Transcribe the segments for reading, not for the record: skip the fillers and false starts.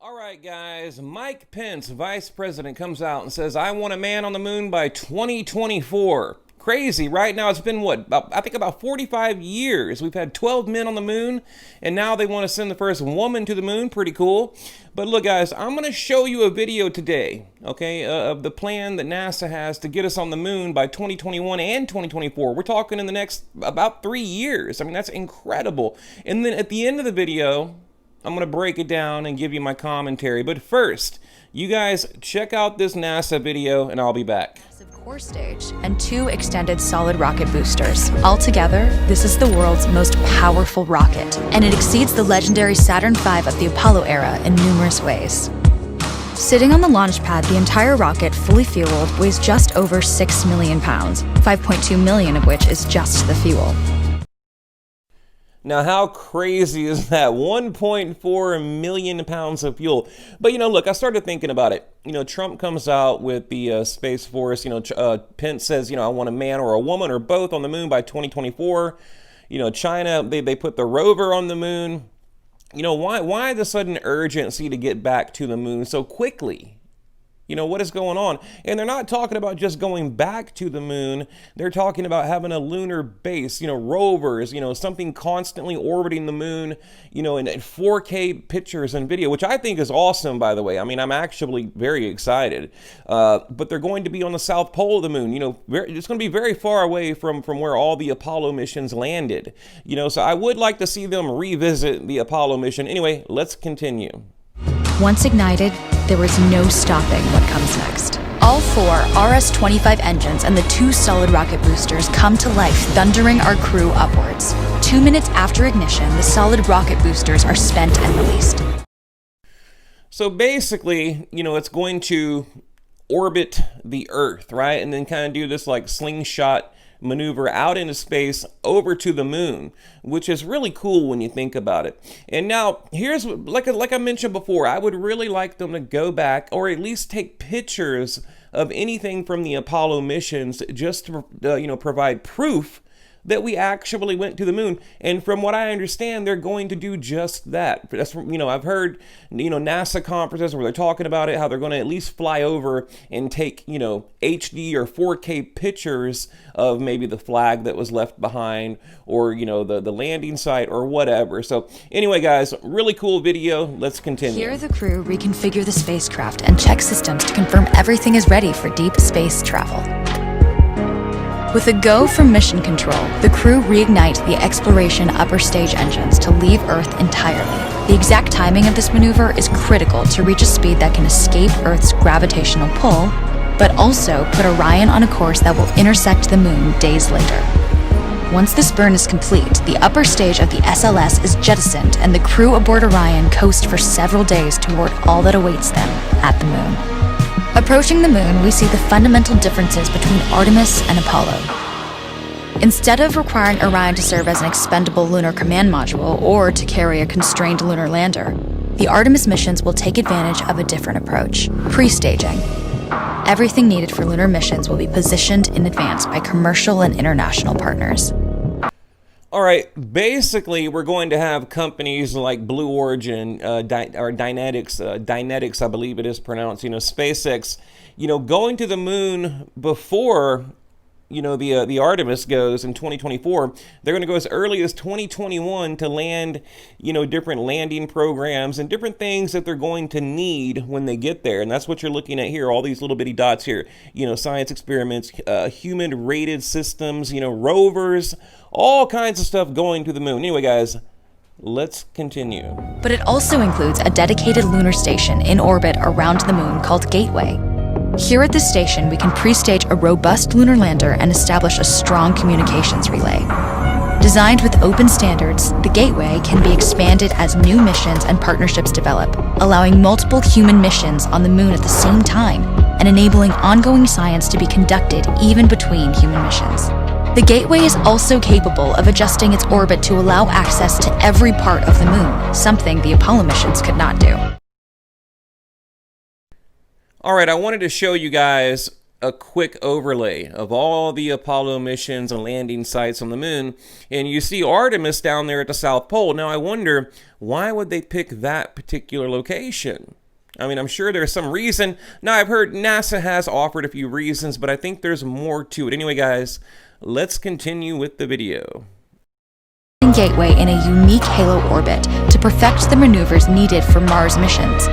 All right, guys, Mike Pence, Vice President, comes out and says, I want a man on the moon by 2024. Crazy, right? Now it's been I think about 45 years. We've had 12 men on the moon, and now they want to send the first woman to the moon. Pretty cool. But look, guys, I'm going to show you a video today, okay, of the plan that NASA has to get us on the moon by 2021 and 2024. We're talking in the next about 3 years. I mean, that's incredible. And then at the end of the video, I'm going to break it down and give you my commentary. But first, you guys check out this NASA video, and I'll be back. Core stage and 2 extended solid rocket boosters. Altogether, this is the world's most powerful rocket, and it exceeds the legendary Saturn V of the Apollo era in numerous ways. Sitting on the launch pad, the entire rocket, fully fueled, weighs just over 6 million pounds, 5.2 million of which is just the fuel. Now, how crazy is that? 1.4 million pounds of fuel. But, look, I started thinking about it. Trump comes out with the Space Force. Pence says, I want a man or a woman or both on the moon by 2024. China, they put the rover on the moon. Why the sudden urgency to get back to the moon so quickly? What is going on? And they're not talking about just going back to the moon. They're talking about having a lunar base, rovers, something constantly orbiting the moon, and 4K pictures and video, which I think is awesome, by the way. I mean, I'm actually very excited. But they're going to be on the south pole of the moon. It's going to be very far away from where all the Apollo missions landed. So I would like to see them revisit the Apollo mission. Anyway, let's continue. Once ignited, there is no stopping what comes next. All 4 RS-25 engines and the 2 solid rocket boosters come to life, thundering our crew upwards. 2 minutes after ignition, the solid rocket boosters are spent and released. So basically, it's going to orbit the Earth, right? And then kind of do this like slingshot maneuver out into space over to the moon, which is really cool when you think about it. And now here's, like I mentioned before, I would really like them to go back or at least take pictures of anything from the Apollo missions just to provide proof that we actually went to the moon. And from what I understand, they're going to do just that. That's I've heard NASA conferences where they're talking about it, how they're going to at least fly over and take HD or 4K pictures of maybe the flag that was left behind, or the landing site or whatever. So anyway, guys, really cool video. Let's continue. Here the crew reconfigure the spacecraft and check systems to confirm everything is ready for deep space travel. With a go from mission control, the crew reignite the exploration upper stage engines to leave Earth entirely. The exact timing of this maneuver is critical to reach a speed that can escape Earth's gravitational pull, but also put Orion on a course that will intersect the moon days later. Once this burn is complete, the upper stage of the SLS is jettisoned and the crew aboard Orion coast for several days toward all that awaits them at the moon. Approaching the moon, we see the fundamental differences between Artemis and Apollo. Instead of requiring Orion to serve as an expendable lunar command module or to carry a constrained lunar lander, the Artemis missions will take advantage of a different approach: pre-staging. Everything needed for lunar missions will be positioned in advance by commercial and international partners. All right, basically, we're going to have companies like Blue Origin, Dynetics, I believe it is pronounced, SpaceX, going to the moon before, the Artemis goes in 2024. They're going to go as early as 2021 to land, different landing programs and different things that they're going to need when they get there. And that's what you're looking at here, all these little bitty dots here, science experiments, human rated systems, rovers, all kinds of stuff going to the moon. Anyway, guys, let's continue. But it also includes a dedicated lunar station in orbit around the moon called Gateway. Here at this station, we can pre-stage a robust lunar lander and establish a strong communications relay. Designed with open standards, the Gateway can be expanded as new missions and partnerships develop, allowing multiple human missions on the moon at the same time and enabling ongoing science to be conducted even between human missions. The Gateway is also capable of adjusting its orbit to allow access to every part of the moon, something the Apollo missions could not do. All right, I wanted to show you guys a quick overlay of all the Apollo missions and landing sites on the moon, and you see Artemis down there at the South Pole. Now I wonder, why would they pick that particular location? I mean, I'm sure there's some reason. Now, I've heard NASA has offered a few reasons, but I think there's more to it. Anyway, guys, let's continue with the video. Gateway in a unique halo orbit to perfect the maneuvers needed for Mars missions.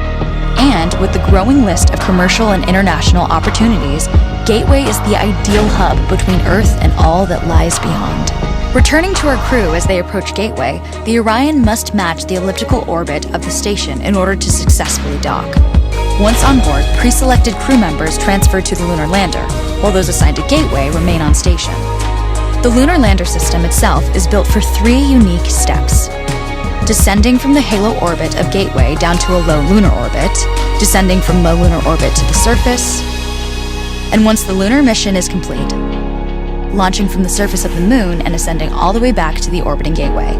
And with the growing list of commercial and international opportunities, Gateway is the ideal hub between Earth and all that lies beyond. Returning to our crew as they approach Gateway, the Orion must match the elliptical orbit of the station in order to successfully dock. Once on board, pre-selected crew members transfer to the lunar lander, while those assigned to Gateway remain on station. The lunar lander system itself is built for 3 unique steps: descending from the halo orbit of Gateway down to a low lunar orbit, descending from low lunar orbit to the surface, and once the lunar mission is complete, launching from the surface of the moon and ascending all the way back to the orbiting Gateway.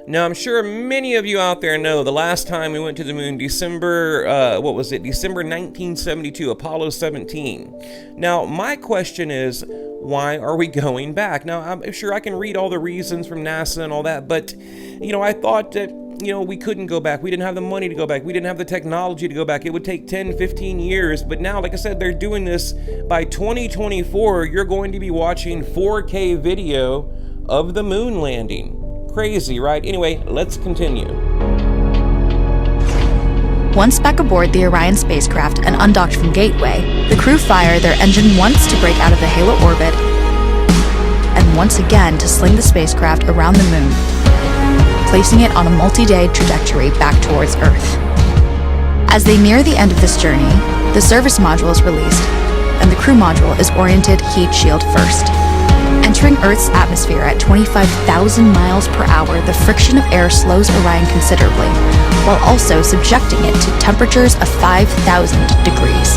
Now, I'm sure many of you out there know the last time we went to the moon, December 1972, Apollo 17. Now, my question is, why are we going back? Now, I'm sure I can read all the reasons from NASA and all that, but, I thought that, we couldn't go back. We didn't have the money to go back. We didn't have the technology to go back. It would take 10, 15 years. But now, like I said, they're doing this. By 2024, you're going to be watching 4K video of the moon landing. Crazy, right? Anyway, let's continue. Once back aboard the Orion spacecraft and undocked from Gateway, the crew fire their engine once to break out of the halo orbit and once again to sling the spacecraft around the moon, placing it on a multi-day trajectory back towards Earth. As they near the end of this journey, the service module is released, and the crew module is oriented heat shield first. Entering Earth's atmosphere at 25,000 miles per hour, the friction of air slows Orion considerably, while also subjecting it to temperatures of 5,000 degrees.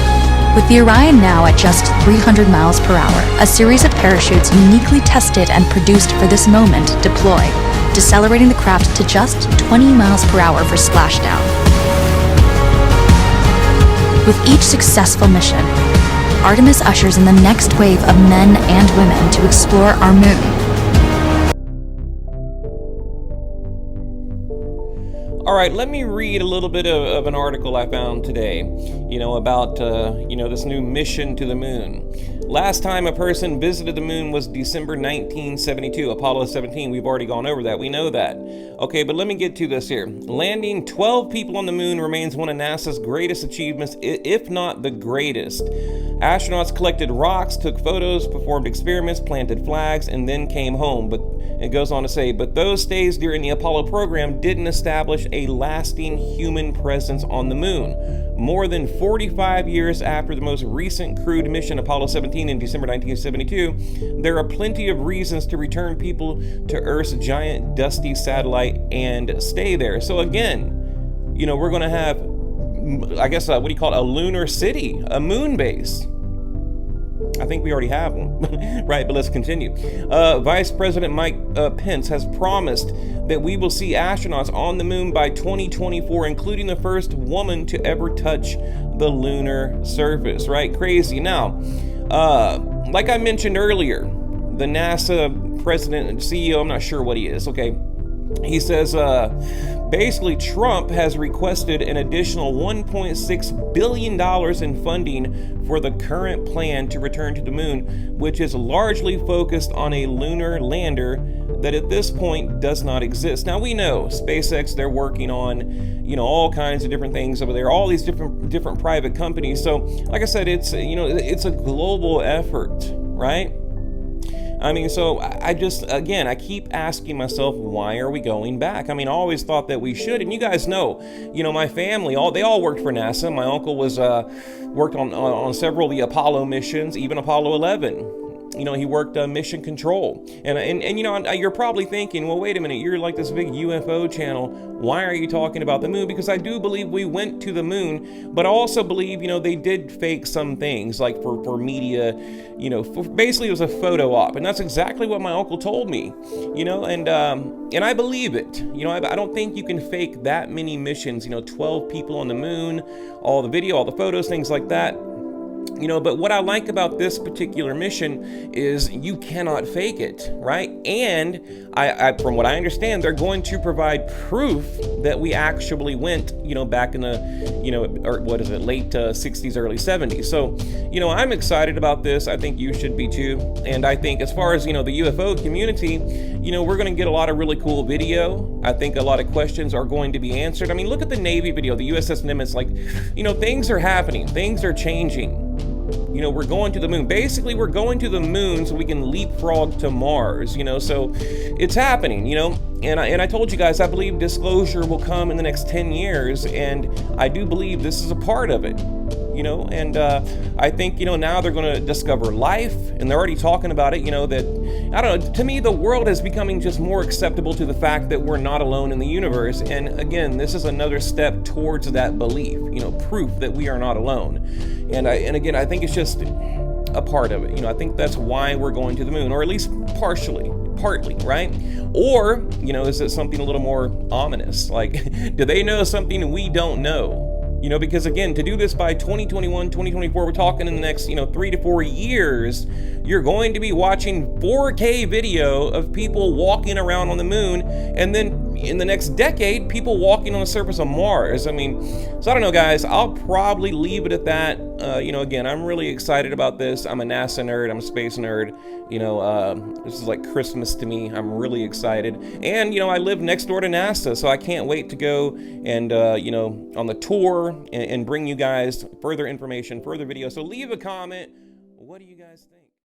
With the Orion now at just 300 miles per hour, a series of parachutes uniquely tested and produced for this moment deploy, decelerating the craft to just 20 miles per hour for splashdown. With each successful mission, Artemis ushers in the next wave of men and women to explore our moon. All right, let me read a little bit of an article I found today, about, this new mission to the moon. Last time a person visited the moon was December 1972, Apollo 17. We've already gone over that. We know that. Okay, but let me get to this here. Landing 12 people on the moon remains one of NASA's greatest achievements, if not the greatest. Astronauts collected rocks, took photos, performed experiments, planted flags, and then came home. But it goes on to say, but those stays during the Apollo program didn't establish a lasting human presence on the moon. More than 45 years after the most recent crewed mission, Apollo 17 in December 1972, there are plenty of reasons to return people to Earth's giant dusty satellite and stay there. So again, we're going to have, what do you call it, a lunar city, a moon base. I think we already have one, right? But let's continue. Vice President Mike Pence has promised that we will see astronauts on the moon by 2024, including the first woman to ever touch the lunar surface, right? Crazy. Now, like I mentioned earlier, the NASA president and CEO, I'm not sure what he is, okay? He says, basically, Trump has requested an additional $1.6 billion in funding for the current plan to return to the moon, which is largely focused on a lunar lander that at this point does not exist. Now, we know SpaceX, they're working on, all kinds of different things over there, all these different private companies. So, like I said, it's a global effort, right? I mean, so I keep asking myself, why are we going back? I mean, I always thought that we should, and you guys know, my family, they all worked for NASA. My uncle worked on several of the Apollo missions, even Apollo 11. you know, he worked Mission Control. And you know, you're probably thinking, well, wait a minute, you're like this big UFO channel. Why are you talking about the moon? Because I do believe we went to the moon, but I also believe, you know, they did fake some things, like for media, you know, basically it was a photo op. And that's exactly what my uncle told me, you know, and I believe it. You know, I don't think you can fake that many missions, you know, 12 people on the moon, all the video, all the photos, things like that. You know, but what I like about this particular mission is you cannot fake it, right? And I from what I understand, they're going to provide proof that we actually went, you know, back in the, you know, or what is it, late 60s, early 70s. So, you know, I'm excited about this. I think you should be too. And I think as far as, you know, the UFO community, you know, we're going to get a lot of really cool video. I think a lot of questions are going to be answered. I mean, look at the Navy video, the USS Nimitz. Like, you know, things are happening. Things are changing. You know, we're going to the moon. Basically, we're going to the moon so we can leapfrog to Mars, you know, so it's happening, you know, and I told you guys, I believe disclosure will come in the next 10 years, and I do believe this is a part of it, you know, and I think, you know, now they're going to discover life, and they're already talking about it, you know, that, I don't know, to me, the world is becoming just more acceptable to the fact that we're not alone in the universe, and again, this is another step towards that belief, you know, proof that we are not alone. And again, I think it's just a part of it. You know, I think that's why we're going to the moon, or at least partly, right? Or, you know, is it something a little more ominous? Like, do they know something we don't know? You know, because again, to do this by 2021, 2024, we're talking in the next, you know, 3 to 4 years, you're going to be watching 4K video of people walking around on the moon, and then in the next decade, people walking on the surface of Mars. I mean, so I don't know, guys, I'll probably leave it at that. You know, again, I'm really excited about this. I'm a NASA nerd, I'm a space nerd. You know, this is like Christmas to me. I'm really excited. And, you know, I live next door to NASA, so I can't wait to go and, you know, on the tour and bring you guys further information, further videos. So leave a comment. What do you guys think?